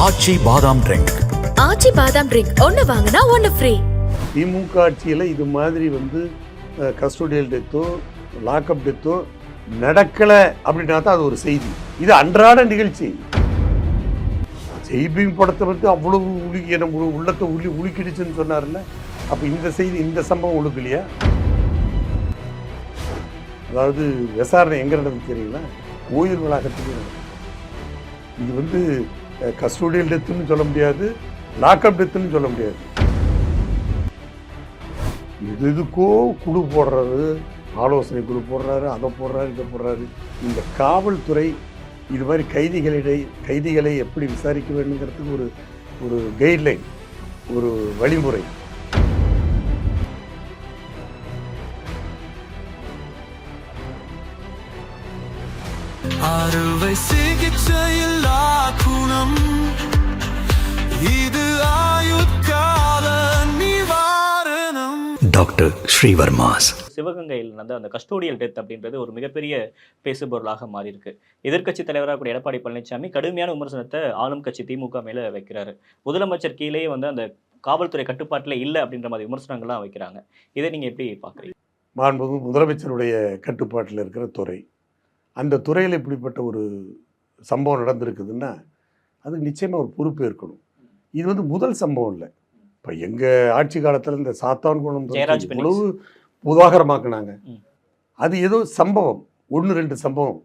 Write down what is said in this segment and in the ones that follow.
ஆச்சி பாதாம் ட்ரிங்க். ஆச்சி பாதாம் ட்ரிங்க் ஒன்னு வாங்கினா ஒன்னு ஃப்ரீ. திமுக ஆட்சியில் இது மாதிரி கஸ்டோடியல் டெத்தோ லாக்அப் டெத்தோ நடக்கலை அப்படின்னா தான் அது ஒரு செய்தி. இது அன்றாட நிகழ்ச்சி. ஜெய்பீம் படத்தை அவ்வளவு நம்ம உள்ளத்தை உலுக்கிடுச்சுன்னு சொன்னார்ல. அப்போ இந்த செய்தி, இந்த சம்பவம் உழுக்கலையா? அதாவது விசாரணை எங்கே நடந்தது தெரியுங்களா? கோயில் வளாகத்துக்கு நடந்தது. இது கஸ்டோடியல் டெத்துன்னு சொல்ல முடியாது, லாக்அப் டெத்துன்னு சொல்ல முடியாது. இதுக்கோ குழு போடுறாரு, ஆலோசனை குழு போடுறாரு, அதை போடுறாரு, இதை போடுறாரு. இந்த காவல்துறை இது மாதிரி கைதிகளை எப்படி விசாரிக்க வேண்டுங்கிறதுக்கு ஒரு கைட்லைன், ஒரு வழிமுறை. அறுவை சிகிச்சையில் குணம் இது ஆயுட்கால நிவாரணம். டாக்டர் ஸ்ரீவர்மாஸ். சிவகங்கையில் நடந்த அந்த கஸ்டோடியல் டெத் அப்படின்றது ஒரு மிகப்பெரிய பேசுபொருளாக மாறி இருக்கு. எதிர்க்கட்சி தலைவராக கூடிய எடப்பாடி பழனிசாமி கடுமையான விமர்சனத்தை ஆளும் கட்சி திமுக மேல வைக்கிறாரு. முதலமைச்சர் கீழே அந்த காவல்துறை கட்டுப்பாட்டில் இல்லை அப்படின்ற மாதிரி விமர்சனங்கள்லாம் வைக்கிறாங்க. இதை நீங்க எப்படி பாக்குறீங்க? மாண்புமிகு முதலமைச்சருடைய கட்டுப்பாட்டில் இருக்கிற துறை, அந்த துறையில் இப்படிப்பட்ட ஒரு சம்பவம் நடந்திருக்குதுன்னா அது நிச்சயமாக ஒரு பொறுப்பு இருக்கணும். இது முதல் சம்பவம் இல்லை. இப்போ எங்கள் ஆட்சி காலத்தில் இந்த சாத்தான்குளம் இவ்வளவு உதாகரமாக்குனாங்க. அது ஏதோ சம்பவம், 1-2 சம்பவம்,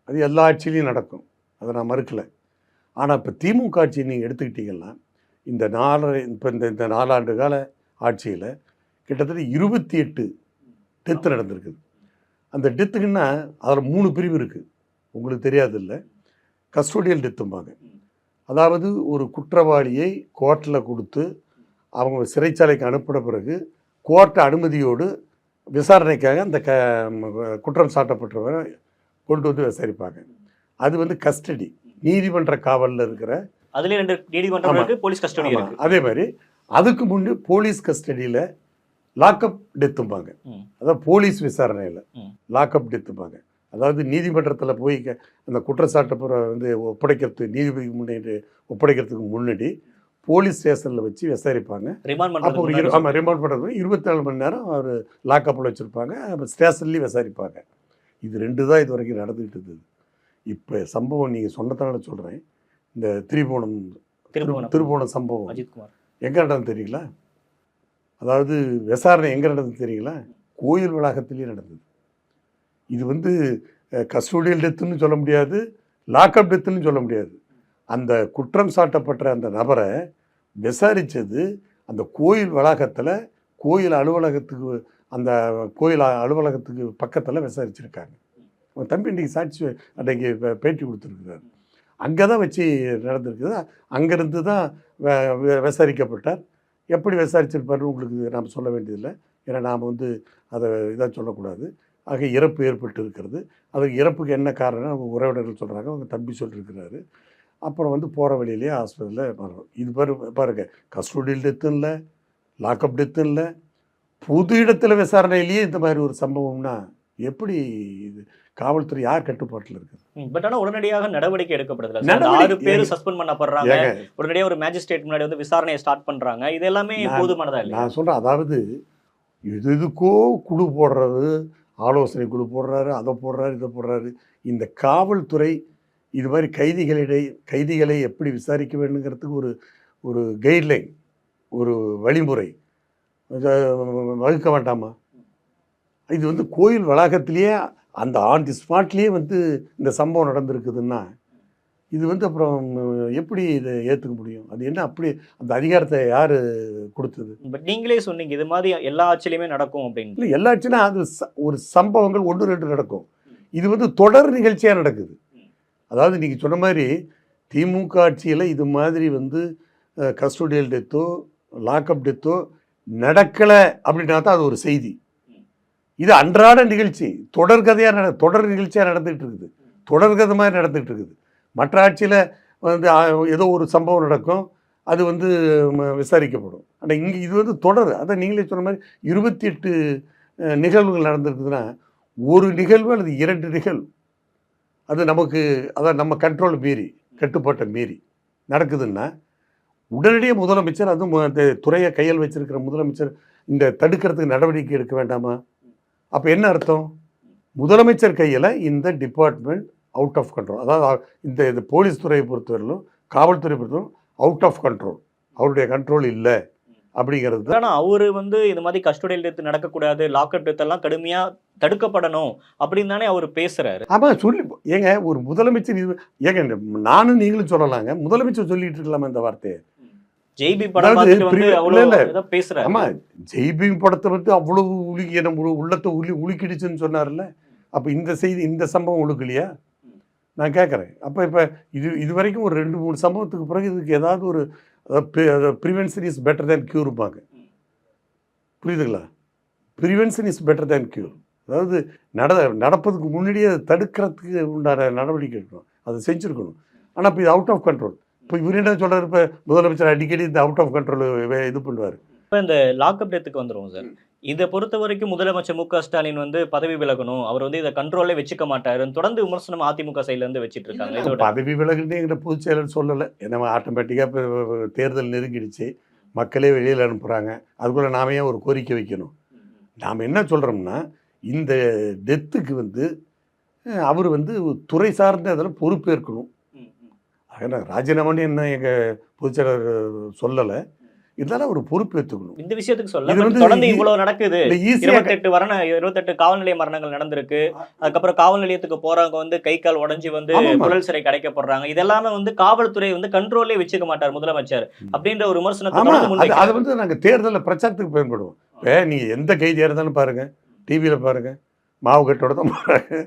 அது எல்லா ஆட்சியிலையும் நடக்கும், அதை நான் மறுக்கலை. ஆனால் இப்போ திமுக ஆட்சி நீங்கள் எடுத்துக்கிட்டிங்கன்னா இந்த 4 ஆண்டு கால ஆட்சியில் கிட்டத்தட்ட 28 டெத்து நடந்திருக்குது. அந்த டெத்துக்குன்னா அதில் 3 பிரிவு இருக்குது. உங்களுக்கு தெரியாது இல்லை, கஸ்டோடியல் டெத்தும்பாங்க. அதாவது ஒரு குற்றவாளியை கோர்ட்டில் கொடுத்து அவங்க சிறைச்சாலைக்கு அனுப்பின பிறகு கோர்ட்டு அனுமதியோடு விசாரணைக்காக அந்த குற்றம் சாட்டப்பட்டவரை கொண்டு வந்து விசாரிப்பாங்க. அது கஸ்டடி, நீதிமன்ற காவலில் இருக்கிற. அதுலேயே 2 நீதிமன்றம் இருக்குது, போலீஸ் கஸ்டடி இருக்குது. அதே மாதிரி அதுக்கு முன்னே போலீஸ் கஸ்டடியில் லாக்அப் டெத்தும்பாங்க. அதாவது போலீஸ் விசாரணையில் லாக்அப் டெத்தும்பாங்க. அதாவது நீதிமன்றத்தில் போய் அந்த குற்றச்சாட்டப்புற ஒப்படைக்கிறதுக்கு, நீதிபதி முன்னாடி ஒப்படைக்கிறதுக்கு முன்னாடி போலீஸ் ஸ்டேஷனில் வச்சு விசாரிப்பாங்க. அப்போ ரிமாண்ட் பண்ணுறது 24 மணி நேரம் அவர் லாக்அப்பில் வச்சுருப்பாங்க, ஸ்டேஷன்லேயும் விசாரிப்பாங்க. இது 2 தான் இது வரைக்கும் நடந்துகிட்டு இருந்தது. இப்போ சம்பவம் நீங்கள் சொன்னதால சொல்கிறேன். இந்த திருபுவனம் சம்பவம் எங்கே நடந்தது தெரியுங்களா? அதாவது விசாரணை எங்கே நடந்தது தெரியுங்களா? கோயில் வளாகத்திலேயே நடந்தது. இது கஸ்டோடியல் டெத்துன்னு சொல்ல முடியாது, லாக்அப் டெத்துன்னு சொல்ல முடியாது. அந்த குற்றம் சாட்டப்பட்ட அந்த நபரை விசாரித்தது அந்த கோயில் வளாகத்தில், கோயில் அலுவலகத்துக்கு, அந்த கோயில் அலுவலகத்துக்கு பக்கத்தில் விசாரிச்சிருக்காங்க. அவன் தம்பி இன்றைக்கி சாட்சி அன்றைக்கி பேட்டி கொடுத்துருக்குறாரு. அங்கே தான் வச்சு நடந்திருக்குது. அங்கேருந்து தான் விசாரிக்கப்பட்டார். எப்படி விசாரிச்சிருப்பாருன்னு உங்களுக்கு நாம் சொல்ல வேண்டியதில்லை. ஏன்னா நாம் அதை இதாக சொல்லக்கூடாது. ஆக இறப்பு ஏற்பட்டு இருக்கிறது. அதுக்கு இறப்புக்கு என்ன காரணம் அவங்க உறவினர்கள் சொல்கிறாங்க, அவங்க தம்பி சொல்லியிருக்கிறாரு. அப்புறம் போகிற வழியிலேயே ஹாஸ்பிட்டலில் மரணம். இது பாருங்க, கஸ்டோடியல் டெத்தும் இல்லை, லாக்அப் டெத்தும் இல்லை, பொது இடத்துல விசாரணையிலேயே இந்த மாதிரி ஒரு சம்பவம்னா எப்படி? இது காவல்துறை யார் கட்டுப்பாட்டில் இருக்குது? பட் ஆனால் உடனடியாக நடவடிக்கை எடுக்கப்படுது. 6 பேர் சஸ்பெண்ட் பண்ணப்படுறாங்க. உடனடியாக ஒரு மேஜிஸ்ட்ரேட் முன்னாடி விசாரணையை ஸ்டார்ட் பண்ணுறாங்க. இது எல்லாமே போதுமானதா இல்லை? நான் சொல்கிறேன், அதாவது இதுக்கோ குழு போடுறது, ஆலோசனை குழு போடுறாரு, அதை போடுறாரு, இதை போடுறாரு. இந்த காவல்துறை இது மாதிரி கைதிகளை எப்படி விசாரிக்க வேண்டுங்கிறதுக்கு ஒரு கைட்லைன், ஒரு வழிமுறை வகுக்க வேண்டாமா? இது கோயில் வளாகத்திலேயே அந்த ஆன் தி ஸ்பாட்லேயே இந்த சம்பவம் நடந்திருக்குதுன்னா இது அப்புறம் எப்படி இதை ஏற்றுக்க முடியும்? அது என்ன அப்படி அந்த அதிகாரத்தை யார் கொடுத்தது? பட் நீங்களே சொன்னீங்க இது மாதிரி எல்லா ஆட்சியிலையுமே நடக்கும் அப்படின்னு. இல்லை, எல்லா ஆட்சினா அது ஒரு சம்பவங்கள் 1-2 நடக்கும். இது தொடர் நிகழ்ச்சியாக நடக்குது. அதாவது நீங்கள் சொன்ன மாதிரி திமுக ஆட்சியில் இது மாதிரி கஸ்டோடியல் டெத்தோ லாக்அப் டெத்தோ நடக்கலை அப்படின்னா தான் அது ஒரு செய்தி. இது அன்றாட நிகழ்ச்சி, தொடர் நிகழ்ச்சியாக நடந்துகிட்டு இருக்குது, தொடர்கதை மாதிரி நடந்துகிட்டு இருக்குது. மற்ற ஆட்சியில் ஏதோ ஒரு சம்பவம் நடக்கும், அது விசாரிக்கப்படும். ஆனால் இங்கே இது தொடர். அதான் நீங்களே சொன்ன மாதிரி 28 நிகழ்வுகள் நடந்திருக்குதுன்னா ஒரு நிகழ்வு அல்லது 2 நிகழ்வு அது நமக்கு, அதான் நம்ம கண்ட்ரோல் மீறி, கட்டுப்பாட்டை மீறி நடக்குதுன்னா உடனடியாக முதலமைச்சர் அதுவும் அந்த துறையை கையில் வச்சிருக்கிற முதலமைச்சர் இந்த தடுக்கிறதுக்கு நடவடிக்கை எடுக்க வேண்டாமா? அப்போ என்ன அர்த்தம்? முதலமைச்சர் கையில் இந்த டிபார்ட்மெண்ட் அவுட் ஆஃப் கண்ட்ரோல். அதாவது இந்த போலீஸ் துறையை பொறுத்தவரையிலும் காவல்துறை பொறுத்தவரைக்கும் அவுட் ஆஃப் கண்ட்ரோல், அவருடைய கண்ட்ரோல் இல்லை அப்படிங்கிறது. ஆனால் அவர் வந்து இது மாதிரி கஸ்டோடியல் டெத் நடக்கக்கூடாது, லாக்அப் டெத் எல்லாம் கடுமையாக தடுக்கப்படணும் அப்படின்னு தானே அவர் பேசுறாரு. ஆமாம், சொல்லி ஏங்க ஒரு முதலமைச்சர் இது ஏங்க நானும் நீங்களும் சொல்லலாங்க, முதலமைச்சர் சொல்லிட்டு இருக்கலாமா இந்த வார்த்தையை? ஜெய்பி படம் பார்த்துட்டு வந்து அவ்வளோ பேசுறாரு. ஆமாம், ஜெய்பி படத்தை வந்து அவ்வளவு உலுக்கி நம்ம உள்ளத்தை உலுக்கிடுச்சுன்னு சொன்னார்ல. அப்போ இந்த செய்தி இந்த சம்பவம் உழுக்கலையா? நான் கேட்குறேன். அப்போ இப்போ இது வரைக்கும் ஒரு 2-3 சம்பவத்துக்கு பிறகு இதுக்கு ஏதாவது ஒரு ப்ரிவென்ஷன் இஸ் பெட்டர் தேன் க்யூர்பாங்க. புரியுதுங்களா? Prevention is better than cure. அதாவது நடப்பதுக்கு முன்னாடியே அதை தடுக்கிறதுக்கு உண்டான நடவடிக்கை எடுக்கணும், அதை செஞ்சுருக்கணும். ஆனால் இப்போ இது அவுட் ஆஃப் கண்ட்ரோல். இப்போ இவர் என்ன சொல்கிறார்? இப்போ முதலமைச்சர் அடிக்கடி இந்த அவுட் ஆஃப் கண்ட்ரோல் இது பண்ணுவார். இப்போ இந்த லாக்அப் டெத்துக்கு வந்துடும் சார். இதை பொறுத்த வரைக்கும் முதலமைச்சர் மு.க. ஸ்டாலின் வந்து பதவி விலகணும், அவர் வந்து இதை கண்ட்ரோலே வச்சுக்க மாட்டாருன்னு தொடர்ந்து விமர்சனம் அதிமுக சைட்ல இருந்து வச்சுட்டு இருக்காங்க. பதவி விலகுன்னு எங்கிட்ட பொதுச் செயலர் சொல்லலை. ஏன்னா ஆட்டோமேட்டிக்காக இப்போ தேர்தல் நெருங்கிடுச்சு, மக்களே வெளியில் அனுப்புகிறாங்க, அதுக்குள்ளே நாம ஏன் ஒரு கோரிக்கை வைக்கணும்? நாம் என்ன சொல்கிறோம்னா, இந்த டெத்துக்கு வந்து அவர் வந்து துறை சார்ந்த அதில் பொறுப்பேற்கணும். ஏன்னா ராஜினாமான்னு என்ன எங்கள் பொதுச் செயலர் சொல்லலை, இதெல்லாம் ஒரு பொறுப்பு எடுத்துக்கணும். இந்த விஷயத்துக்கு சொல்ல தொடர்ந்து இவ்வளவு நடக்குது. 28 காவல் நிலைய மரணங்கள் நடந்திருக்கு. அதுக்கப்புறம் காவல் நிலையத்துக்கு போறவங்க வந்து கை கால் உடஞ்சி வந்து புழல் சிறை கிடைக்கப்படுறாங்க. இதெல்லாமே வந்து காவல்துறை வந்து கண்ட்ரோலே வச்சுக்க மாட்டார் முதலமைச்சர் அப்படின்ற ஒரு விமர்சனத்தை அது வந்து நாங்கள் தேர்தலில் பிரச்சாரத்துக்கு பயன்படுவோம். இப்போ நீங்கள் எந்த கைதியாக இருந்தாலும் பாருங்க, டிவியில் பாருங்க, மாவு கட்டோட தான் பாருங்க.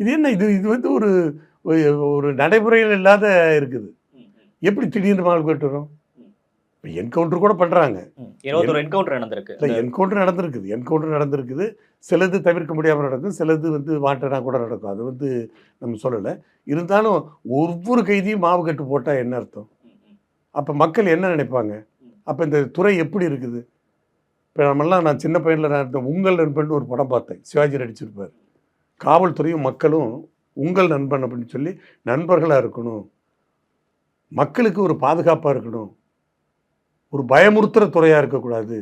இது என்ன இது வந்து ஒரு நடைமுறையில் இல்லாத இருக்குது. எப்படி திடீர்னு மாவு கட்டுறோம்? இப்போ என்கவுண்டர் கூட பண்ணுறாங்க. 21 என்கவுண்டர் நடந்திருக்கு. இல்லை, என்கவுண்டர் நடந்திருக்குது. சிலது தவிர்க்க முடியாமல் நடக்கும், சிலது வந்து வாண்டடாக கூட நடக்கும். அது வந்து நம்ம சொல்லலை. இருந்தாலும் ஒவ்வொரு கைதியும் மாவு கட்டு போட்டால் என்ன அர்த்தம்? அப்போ மக்கள் என்ன நினைப்பாங்க? அப்போ இந்த துறை எப்படி இருக்குது? இப்போ நம்மெல்லாம் நான் சின்ன பையனில் நான் உங்கள் நண்பன் ஒரு படம் பார்த்தேன், சிவாஜி நடிச்சிருப்பார். காவல்துறையும் மக்களும் உங்கள் நண்பன் அப்படின்னு சொல்லி நண்பர்களாக இருக்கணும், மக்களுக்கு ஒரு பாதுகாப்பாக இருக்கணும், ஒரு பயமுறுத்துகிற துறையாக இருக்கக்கூடாது.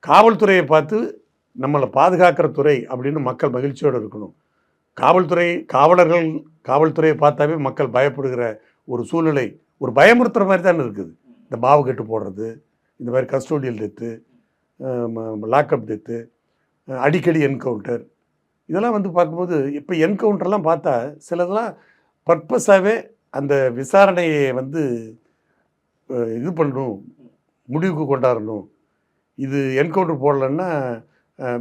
காவல்துறையை பார்த்து நம்மளை பாதுகாக்கிற துறை அப்படின்னு மக்கள் மகிழ்ச்சியோடு இருக்கணும். காவல்துறையை பார்த்தாவே மக்கள் பயப்படுகிற ஒரு சூழ்நிலை, ஒரு பயமுறுத்துகிற மாதிரி தானே இருக்குது. இந்த மாவு கட்டு போடுறது, இந்த மாதிரி கஸ்டோடியல் டெத்து, லாக்அப் டெத்து, அடிக்கடி என்கவுண்டர், இதெல்லாம் வந்து பார்க்கும்போது இப்போ என்கவுண்டர்லாம் பார்த்தா சிலதெல்லாம் பர்பஸாகவே அந்த விசாரணையை வந்து இது பண்ணணும், முடிவுக்கு கொண்டாடணும். இது என்கவுண்டர் போடலன்னா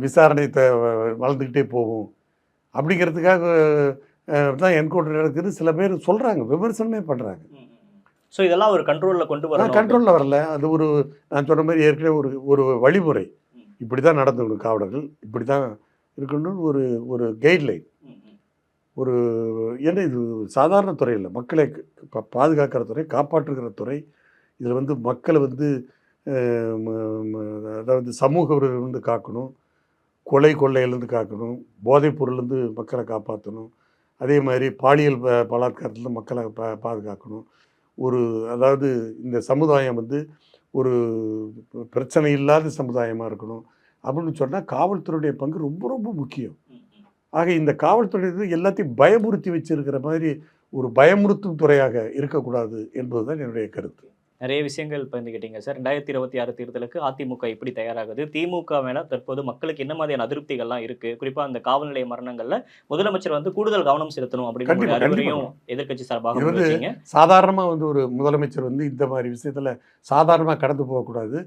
விசாரணை வளர்ந்துக்கிட்டே போகும் அப்படிங்கிறதுக்காக தான் என்கவுண்டர் நடக்குது. சில பேர் சொல்கிறாங்க, விமர்சனமே பண்ணுறாங்க. ஸோ இதெல்லாம் ஒரு கண்ட்ரோலில் கொண்டு வரணும். கண்ட்ரோலில் வரல. அது நான் சொன்ன மாதிரி ஏற்கனவே ஒரு வழிமுறை, இப்படி தான் நடந்துக்கணும், காவலர்கள் இப்படி தான் இருக்கணும்னு ஒரு கைட்லைன். ஏன்னா இது சாதாரண துறை இல்லை, மக்களை பாதுகாக்கிற துறை, காப்பாற்றுகிற துறை. இதில் வந்து மக்களை வந்து அதாவது சமூக விரோதிலிருந்து காக்கணும், கொள்ளையிலேருந்து காக்கணும், போதைப் பொருள்லேருந்து மக்களை காப்பாற்றணும், அதே மாதிரி பாலியல் பலாத்காரத்துலேருந்து மக்களை பாதுகாக்கணும். அதாவது இந்த சமுதாயம் வந்து ஒரு பிரச்சனை இல்லாத சமுதாயமாக இருக்கணும் அப்படின்னு சொன்னால் காவல்துறையுடைய பங்கு ரொம்ப ரொம்ப முக்கியம். ஆக இந்த காவல்துறை எல்லாத்தையும் பயமுறுத்தி வச்சிருக்கிற மாதிரி ஒரு பயமுறுத்தும் துறையாக இருக்கக்கூடாது என்பது தான் என்னுடைய கருத்து. நிறைய விஷயங்கள் பகிர்ந்துக்கிட்டீங்க சார். 2026 தேர்தலுக்கு அதிமுக எப்படி தயாராகுது, திமுக மேல தற்போது மக்களுக்கு என்ன மாதிரியான அதிருப்திகள்லாம் இருக்கு, குறிப்பா அந்த காவல் நிலைய மரணங்கள்ல முதலமைச்சர் வந்து கூடுதல் கவனம் செலுத்தணும் அப்படின்னு அறிவுரையும் எதிர்க்கட்சி சார்பாக வந்து சாதாரணமா வந்து ஒரு முதலமைச்சர் வந்து இந்த மாதிரி விஷயத்துல சாதாரணமா கடந்து போகக்கூடாது.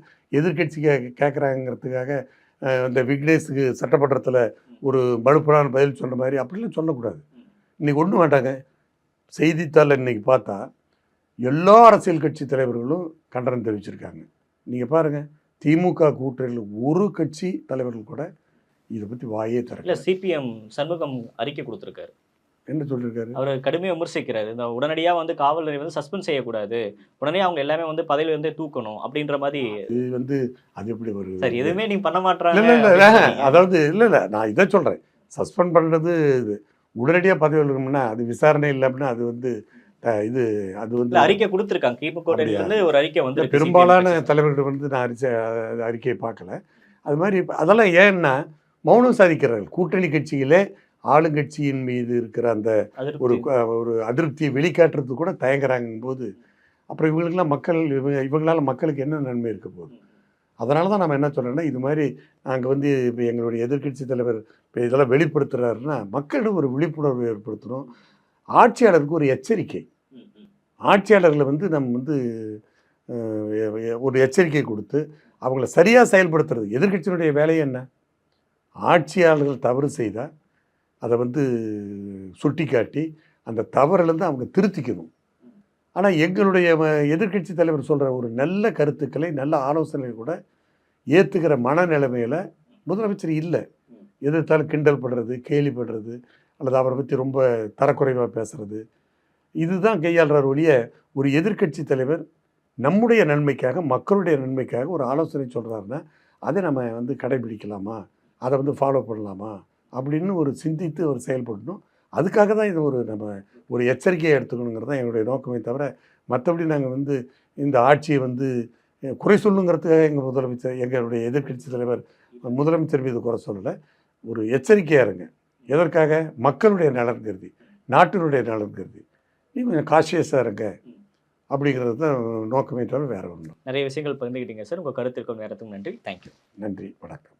எதிர்கட்சி கேட்குறாங்கிறதுக்காக இந்த விக்னேஷுக்கு சட்டமன்றத்தில் ஒரு மழுப்பலான பதில் சொன்ன மாதிரி அப்படிலாம் சொல்லக்கூடாது. இன்னைக்கு ஒன்றும் வேண்டாங்க. செய்தித்தாளில் இன்னைக்கு பார்த்தா எல்லா அரசியல் கட்சி தலைவர்களும் கண்டனம் தெரிவிச்சிருக்காங்க. நீங்கள் பாருங்கள், திமுக கூட்டணியில் ஒரு கட்சி தலைவர்கள் கூட இதை பற்றி வாயே தரல. சிபிஎம் சண்முகம் அறிக்கை கொடுத்துருக்காரு. என்ன சொல்லியிருக்காரு? அவர் கடுமையாக விமர்சிக்கிறாரு. இந்த உடனடியாக வந்து காவல் நிலையம் வந்து சஸ்பெண்ட் செய்யக்கூடாது, உடனே அவங்க எல்லாமே வந்து பதவியில வந்து தூக்கணும் அப்படின்ற மாதிரி. இது வந்து அது எப்படி வருது சார்? எதுவுமே நீங்க பண்ண மாட்டாங்க. இல்லை அதாவது இல்லை நான் இதை சொல்கிறேன். சஸ்பெண்ட் பண்ணுறது உடனடியாக பதவி இருக்கணும்னா அது விசாரணை இல்லை அப்படின்னா அது வந்து இது அது இல்ல வந்து அறிக்கை கொடுத்திருக்காங்க திமுக இருந்து ஒரு அறிக்கை வந்து பெரும்பாலான தலைவர்கள் வந்து நான் அறிக்கையை பார்க்கல. அது மாதிரி அதெல்லாம் ஏன்னா மௌனம் சாதிக்கிறார்கள். கூட்டணி கட்சியிலே ஆளுங்கட்சியின் மீது இருக்கிற அந்த ஒரு அதிருப்தியை வெளிக்காட்டுறதுக்கு கூட தயங்குறாங்கும் போது அப்புறம் இவங்களுக்கெல்லாம் இவங்களால மக்களுக்கு என்ன நன்மை இருக்க போகுது? அதனால தான் நம்ம என்ன சொல்கிறோன்னா, இது மாதிரி நாங்கள் வந்து இப்போ எங்களுடைய எதிர்க்கட்சி தலைவர் இப்போ இதெல்லாம் வெளிப்படுத்துகிறாருன்னா மக்களிடம் ஒரு விழிப்புணர்வு ஏற்படுத்தணும். ஆட்சியாளருக்கு ஒரு எச்சரிக்கை. ஆட்சியாளர்களை வந்து நம்ம வந்து ஒரு எச்சரிக்கை கொடுத்து அவங்கள சரியாக செயல்படுத்துறது. எதிர்க்கட்சியினுடைய வேலை என்ன? ஆட்சியாளர்கள் தவறு செய்தால் அதை வந்து சுட்டி காட்டி அந்த தவறிலேருந்து அவங்க திருத்திக்கணும். ஆனால் எங்களுடைய எதிர்க்கட்சி தலைவர் சொல்கிற ஒரு நல்ல கருத்துக்களை நல்ல ஆலோசனைகளை கூட ஏற்றுக்கிற மனநிலைமையில் முதலமைச்சர் இல்லை. எதிர்த்தாலும் கிண்டல் பண்ணுறது, கேலி பண்ணுறது, அல்லது அவரை பற்றி ரொம்ப தரக்குறைவாக பேசுகிறது, இதுதான் கையாளுறார் ஒழிய ஒரு எதிர்க்கட்சி தலைவர் நம்முடைய நன்மைக்காக மக்களுடைய நன்மைக்காக ஒரு ஆலோசனை சொல்கிறாருன்னா அதை நம்ம வந்து கடைபிடிக்கலாமா, அதை வந்து ஃபாலோ பண்ணலாமா அப்படின்னு ஒரு சிந்தித்து ஒரு செயல்படணும். அதுக்காக தான் இது நம்ம ஒரு எச்சரிக்கையை எடுத்துக்கணுங்கிறது தான் என்னுடைய நோக்கமே தவிர மற்றபடி நாங்கள் வந்து இந்த ஆட்சியை வந்து குறை சொல்லுங்கிறதுக்காக எங்களுடைய எதிர்க்கட்சி தலைவர் முதலமைச்சர் மீது குறை சொல்லலை. ஒரு எச்சரிக்கையாக இருங்க. எதற்காக? மக்களுடைய நலன் கருதி, நாட்டினுடைய நலன் கருதி நீங்கள் கொஞ்சம் காஷியஸாக இருங்க அப்படிங்கிறது தான் நோக்கமே தவிர வேறு ஒன்றும். நிறைய விஷயங்கள் பகிர்ந்துக்கிட்டீங்க சார். உங்கள் கருத்திற்கும் நேரத்துக்கும் நன்றி. தேங்க்யூ. நன்றி, வணக்கம்.